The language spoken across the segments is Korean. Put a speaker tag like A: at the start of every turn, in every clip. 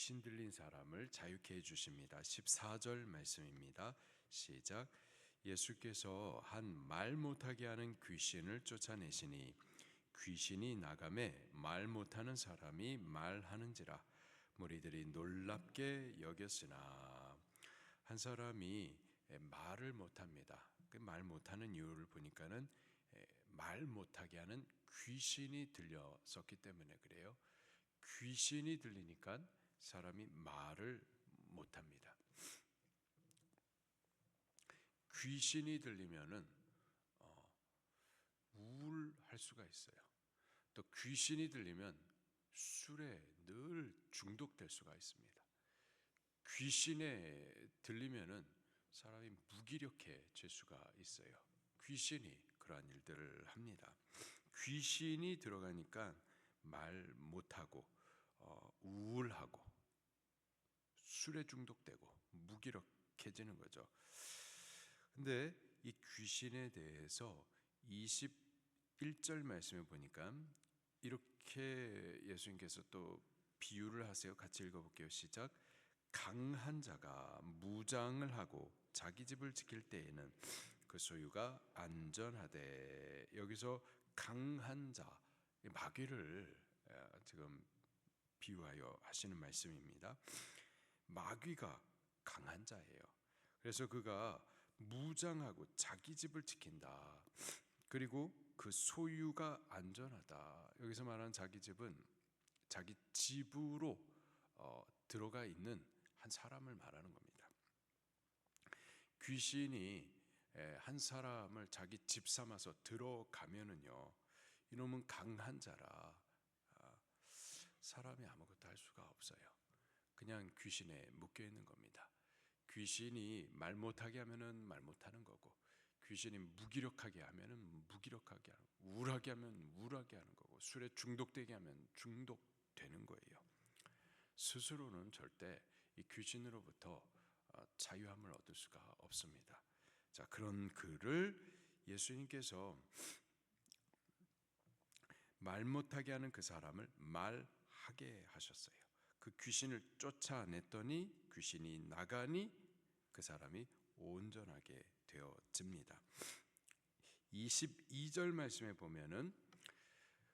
A: 귀신 들린 사람을 자유케 해주십니다. 14절 말씀입니다. 시작. 예수께서 한 말 못하게 하는 귀신을 쫓아내시니 귀신이 나가매 말 못하는 사람이 말하는지라 무리들이 놀랍게 여겼으나. 한 사람이 말을 못합니다. 그 말 못하는 이유를 보니까는 말 못하게 하는 귀신이 들렸었기 때문에 그래요. 귀신이 들리니까 사람이 말을 못합니다. 귀신이 들리면은 우울할 수가 있어요. 또 귀신이 들리면 술에 늘 중독될 수가 있습니다. 귀신에 들리면은 사람이 무기력해질 수가 있어요. 귀신이 그러한 일들을 합니다. 귀신이 들어가니까 말 못하고 우울하고 술에 중독되고 무기력해지는 거죠. 근데 이 귀신에 대해서 21절 말씀에 보니까 이렇게 예수님께서 또 비유를 하세요. 같이 읽어볼게요. 시작. 강한 자가 무장을 하고 자기 집을 지킬 때에는 그 소유가 안전하되. 여기서 강한 자, 마귀를 지금 비유하여 하시는 말씀입니다. 마귀가 강한 자예요. 그래서 그가 무장하고 자기 집을 지킨다. 그리고 그 소유가 안전하다. 여기서 말하는 자기 집은 자기 집으로 들어가 있는 한 사람을 말하는 겁니다. 귀신이 한 사람을 자기 집 삼아서 들어가면은요, 이놈은 강한 자라 사람이 아무것도 할 수가 없어요. 그냥 귀신에 묶여 있는 겁니다. 귀신이 말 못하게 하면은 말 못하는 거고, 귀신이 무기력하게 하면은 무기력하게 하고, 우울하게 하면 우울하게 하는 거고, 술에 중독되게 하면 중독되는 거예요. 스스로는 절대 이 귀신으로부터 자유함을 얻을 수가 없습니다. 자, 그런 그를 예수님께서 말 못하게 하는 그 사람을 말하게 하셨어요. 그 귀신을 쫓아냈더니 귀신이 나가니 그 사람이 온전하게 되어집니다. 22절 말씀에 보면은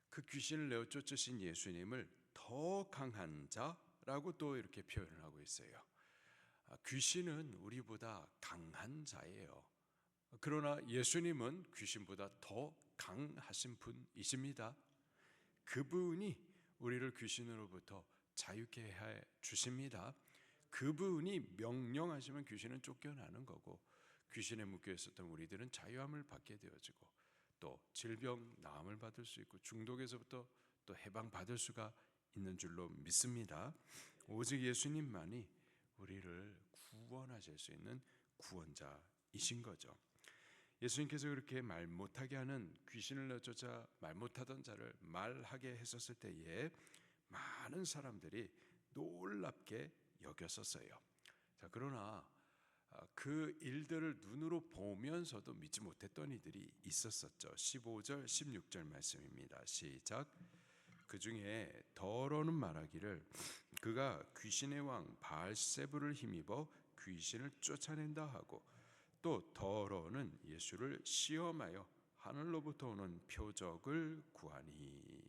A: 그 귀신을 내어 쫓으신 예수님을 더 강한 자라고 또 이렇게 표현을 하고 있어요. 귀신은 우리보다 강한 자예요. 그러나 예수님은 귀신보다 더 강하신 분이십니다. 그분이 우리를 귀신으로부터 자유케 해 주십니다. 그분이 명령하시면 귀신은 쫓겨나는 거고, 귀신에 묶여 있었던 우리들은 자유함을 받게 되어지고, 또 질병 나음을 받을 수 있고, 중독에서부터 또 해방받을 수가 있는 줄로 믿습니다. 오직 예수님만이 우리를 구원하실 수 있는 구원자이신 거죠. 예수님께서 그렇게 말 못하게 하는 귀신을 내쫓아 말 못하던 자를 말하게 했었을 때에 많은 사람들이 놀랍게 여겼었어요. 자, 그러나 그 일들을 눈으로 보면서도 믿지 못했던 이들이 있었었죠. 15절 16절 말씀입니다. 시작. 그 중에 더러는 말하기를 그가 귀신의 왕 바알세불을 힘입어 귀신을 쫓아낸다 하고, 또 더러는 예수를 시험하여 하늘로부터 오는 표적을 구하니.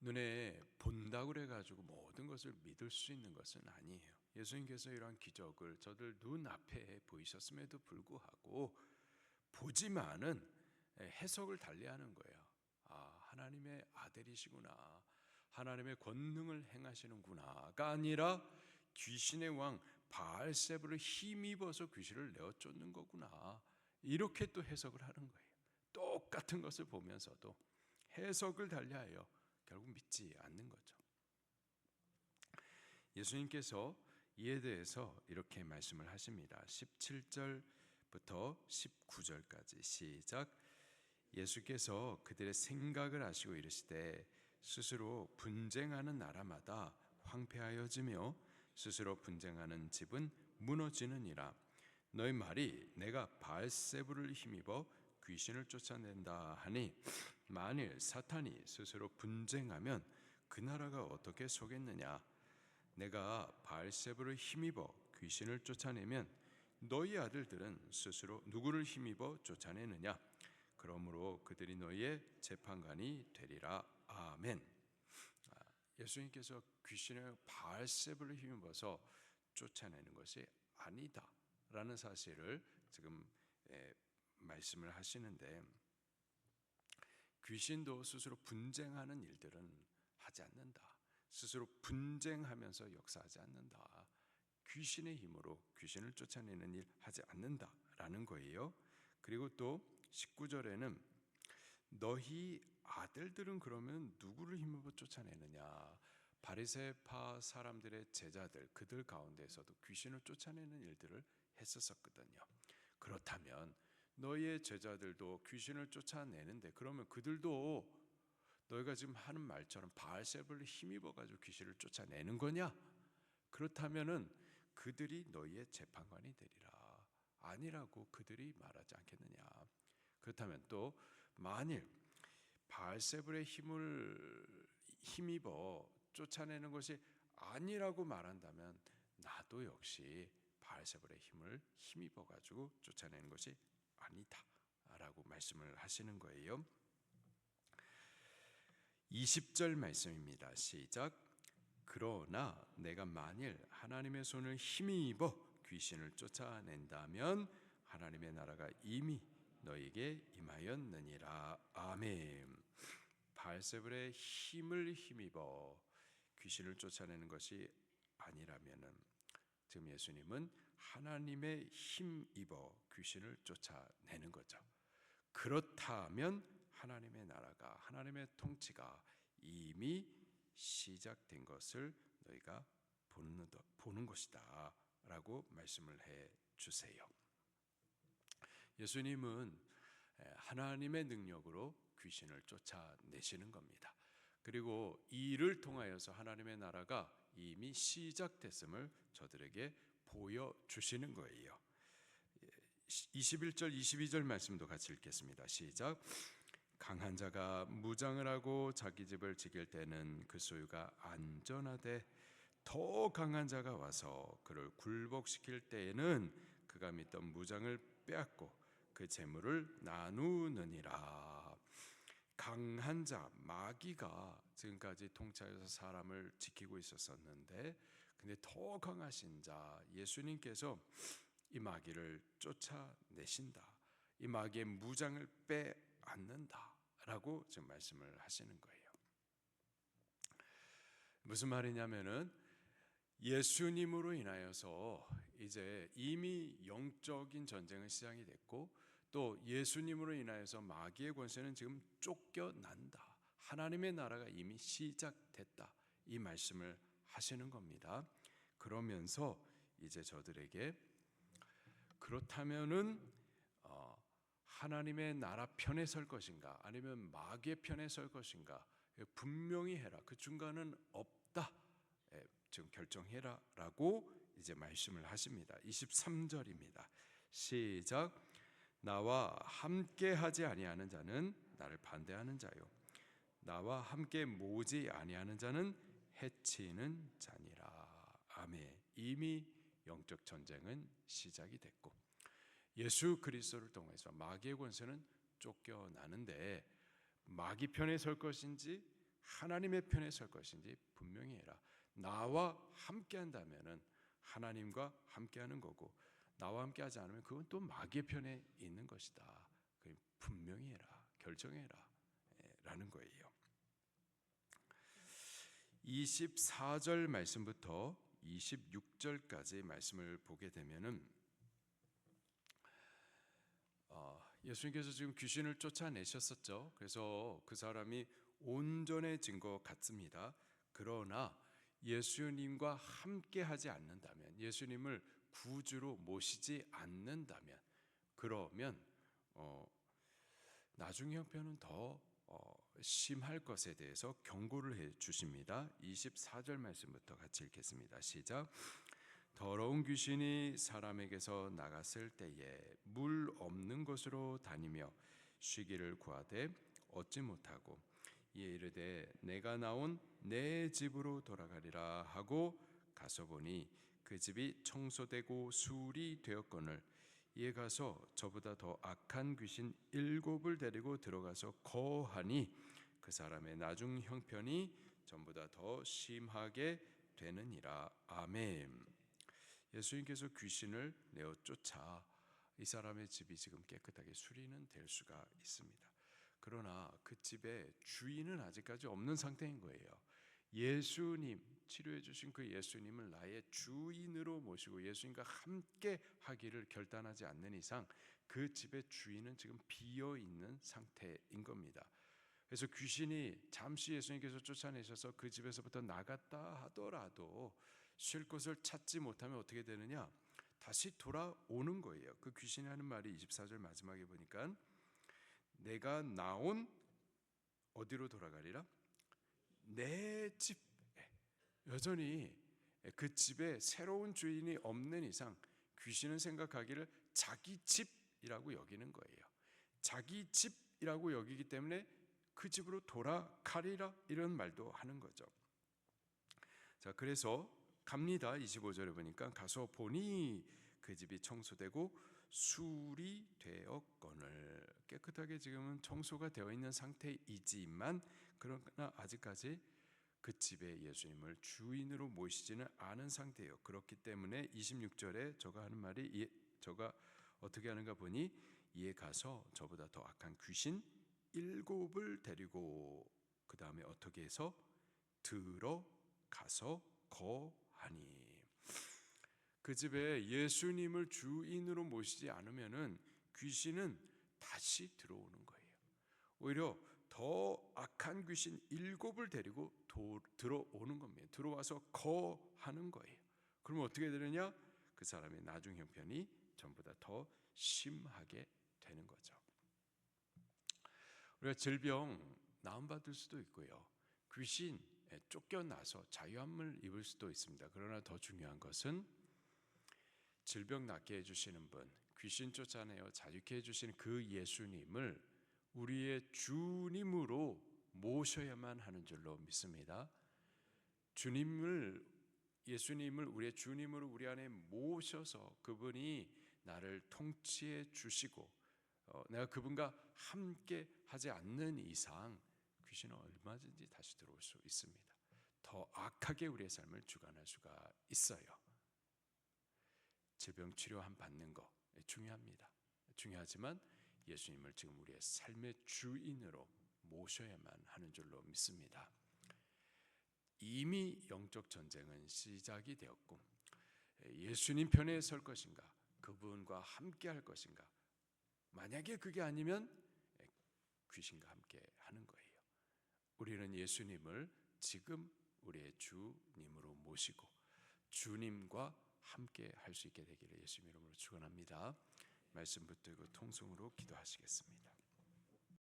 A: 눈에 본다고 그래가지고 모든 것을 믿을 수 있는 것은 아니에요. 예수님께서 이러한 기적을 저들 눈앞에 보이셨음에도 불구하고 보지만은 해석을 달리하는 거예요. 하나님의 아들이시구나, 하나님의 권능을 행하시는구나가 아니라 귀신의 왕 바알세불을 힘입어서 귀신을 내어 쫓는 거구나, 이렇게 또 해석을 하는 거예요. 똑같은 것을 보면서도 해석을 달리하여 결국 믿지 않는 거죠. 예수님께서 이에 대해서 이렇게 말씀을 하십니다. 17절부터 19절까지 시작. 예수께서 그들의 생각을 아시고 이르시되 스스로 분쟁하는 나라마다 황폐하여지며 스스로 분쟁하는 집은 무너지느니라. 너희 말이 내가 바알세불을 힘입어 귀신을 쫓아낸다 하니, 만일 사탄이 스스로 분쟁하면 그 나라가 어떻게 서겠느냐? 내가 바알세불을 힘입어 귀신을 쫓아내면 너희 아들들은 스스로 누구를 힘입어 쫓아내느냐? 그러므로 그들이 너희의 재판관이 되리라. 아멘. 예수님께서 귀신을 바알세불을 힘입어서 쫓아내는 것이 아니다라는 사실을 지금 말씀을 하시는데, 귀신도 스스로 분쟁하는 일들은 하지 않는다. 스스로 분쟁하면서 역사하지 않는다. 귀신의 힘으로 귀신을 쫓아내는 일 하지 않는다라는 거예요. 그리고 또 19절에는 너희 아들들은 그러면 누구를 힘입어 쫓아내느냐? 바리새파 사람들의 제자들, 그들 가운데서도 귀신을 쫓아내는 일들을 했었거든요. 그렇다면 너희의 제자들도 귀신을 쫓아내는데, 그러면 그들도 너희가 지금 하는 말처럼 바알세불을 힘입어 가지고 귀신을 쫓아내는 거냐? 그렇다면은 그들이 너희의 재판관이 되리라. 아니라고 그들이 말하지 않겠느냐? 그렇다면 또 만일 바알세불의 힘을 힘입어 쫓아내는 것이 아니라고 말한다면 나도 역시 바알세불의 힘을 힘입어 가지고 쫓아내는 것이 아니다라고 말씀을 하시는 거예요. 20절 말씀입니다. 시작. 그러나 내가 만일 하나님의 손을 힘입어 귀신을 쫓아낸다면 하나님의 나라가 이미 너에게 임하였느니라. 아멘. 바알세불의 힘을 힘입어 귀신을 쫓아내는 것이 아니라면은 지금 예수님은 하나님의 힘입어 귀신을 쫓아내는 거죠. 그렇다면 하나님의 나라가, 하나님의 통치가 이미 시작된 것을 너희가 보는 것이다 라고 말씀을 해 주세요. 예수님은 하나님의 능력으로 귀신을 쫓아내시는 겁니다. 그리고 이 일을 통하여서 하나님의 나라가 이미 시작됐음을 저들에게 보여주시는 거예요. 21절 22절 말씀도 같이 읽겠습니다. 시작. 강한 자가 무장을 하고 자기 집을 지킬 때는 그 소유가 안전하되 더 강한 자가 와서 그를 굴복시킬 때에는 그가 믿던 무장을 빼앗고 그 재물을 나누느니라. 강한 자, 마귀가 지금까지 통치하여서 사람을 지키고 있었는데, 근데 더 강하신 자 예수님께서 이 마귀를 쫓아내신다. 이 마귀의 무장을 빼앗는다라고 지금 말씀을 하시는 거예요. 무슨 말이냐면은 예수님으로 인하여서 이제 이미 영적인 전쟁은 시작이 됐고, 또 예수님으로 인하여서 마귀의 권세는 지금 쫓겨난다. 하나님의 나라가 이미 시작됐다. 이 말씀을 하시는 겁니다. 그러면서 이제 저들에게 그렇다면은 하나님의 나라 편에 설 것인가 아니면 마귀의 편에 설 것인가 분명히 해라. 그 중간은 없다. 지금 결정해라 라고 이제 말씀을 하십니다. 23절입니다. 시작. 나와 함께 하지 아니하는 자는 나를 반대하는 자요, 나와 함께 모으지 아니하는 자는 해치는 자니라. 아멘. 이미 영적 전쟁은 시작이 됐고 예수 그리스도를 통해서 마귀의 권세는 쫓겨나는데, 마귀 편에 설 것인지 하나님의 편에 설 것인지 분명히 해라. 나와 함께 한다면은 하나님과 함께 하는 거고, 나와 함께 하지 않으면 그건 또 마귀의 편에 있는 것이다. 분명히 해라. 결정해라 라는 거예요. 24절 말씀부터 26절까지 말씀을 보게 되면은 예수님께서 지금 귀신을 쫓아내셨었죠. 그래서 그 사람이 온전해진 것 같습니다. 그러나 예수님과 함께 하지 않는다면, 예수님을 구주로 모시지 않는다면, 그러면 나중의 형편은 더 심할 것에 대해서 경고를 해 주십니다. 24절 말씀부터 같이 읽겠습니다. 시작. 더러운 귀신이 사람에게서 나갔을 때에 물 없는 곳으로 다니며 쉬기를 구하되 얻지 못하고 이에 이르되 내가 나온 내 집으로 돌아가리라 하고 가서 보니 그 집이 청소되고 수울이 되었거늘 이에 가서 저보다 더 악한 귀신 7을 데리고 들어가서 거하니 그 사람의 나중 형편이 전보다 더 심하게 되느니라. 아멘. 예수님께서 귀신을 내어 쫓아 이 사람의 집이 지금 깨끗하게 수리는 될 수가 있습니다. 그러나 그 집의 주인은 아직까지 없는 상태인 거예요. 예수님, 치료해 주신 그 예수님을 나의 주인으로 모시고 예수님과 함께 하기를 결단하지 않는 이상 그 집의 주인은 지금 비어 있는 상태인 겁니다. 그래서 귀신이 잠시 예수님께서 쫓아내셔서 그 집에서부터 나갔다 하더라도 쉴 곳을 찾지 못하면 어떻게 되느냐? 다시 돌아오는 거예요. 그 귀신이 하는 말이 24절 마지막에 보니까 내가 나온 어디로 돌아가리라? 내 집에. 여전히 그 집에 새로운 주인이 없는 이상 귀신은 생각하기를 자기 집이라고 여기는 거예요. 자기 집이라고 여기기 때문에 그 집으로 돌아가리라 이런 말도 하는 거죠. 자, 그래서 갑니다. 25절에 보니까 가서 보니 그 집이 청소되고 수리 되었거늘. 깨끗하게 지금은 청소가 되어 있는 상태이지만 그러나 아직까지 그 집에 예수님을 주인으로 모시지는 않은 상태예요. 그렇기 때문에 26절에 저가 하는 말이 저가 어떻게 하는가 보니 이에 가서 저보다 더 악한 귀신 7을 데리고 그 다음에 어떻게 해서 들어가서 거하니. 그 집에 예수님을 주인으로 모시지 않으면은 귀신은 다시 들어오는 거예요. 오히려 더 악한 귀신 7을 데리고 들어오는 겁니다. 들어와서 거하는 거예요. 그러면 어떻게 되느냐? 그 사람의 나중 형편이 전보다 더 심하게 되는 거죠. 우리가 질병 나음받을 수도 있고요. 귀신 쫓겨나서 자유함을 입을 수도 있습니다. 그러나 더 중요한 것은 질병 낫게 해주시는 분, 귀신 쫓아내어 자유케 해주시는 그 예수님을 우리의 주님으로 모셔야만 하는 줄로 믿습니다. 예수님을 우리의 주님으로 우리 안에 모셔서 그분이 나를 통치해 주시고 내가 그분과 함께 하지 않는 이상 귀신은 얼마든지 다시 들어올 수 있습니다. 더 악하게 우리의 삶을 주관할 수가 있어요. 질병 치료함 받는 거 중요합니다. 중요하지만 예수님을 지금 우리의 삶의 주인으로 모셔야만 하는 줄로 믿습니다. 이미 영적 전쟁은 시작이 되었고 예수님 편에 설 것인가 그분과 함께 할 것인가 만약에 그게 아니면 귀신과 함께 하는 거예요. 우리는 예수님을 지금 우리의 주님으로 모시고 주님과 함께 할 수 있게 되기를 예수님 이름으로 축원합니다. 말씀 붙들고 통성으로 기도하시겠습니다.